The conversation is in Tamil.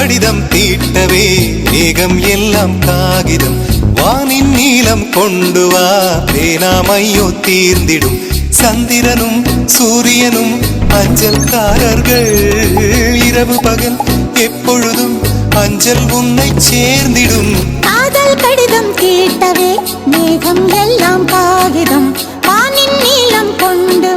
கடிதம் தீட்டவே மேகம் எல்லாம் காகிதம் வானின் நீலம் கொண்டு வா பேனாமையோ தீர்ந்திடும் சந்திரனும் சூரியனும் அஞ்சல்காரர்கள் இரவு பகல் எப்பொழுதும் அஞ்சல் உன்னை சேர்ந்திடும் காதல் கடிதம் கேட்டவே மேகம் எல்லாம் காகிதம் வானின் நீலம் கொண்டு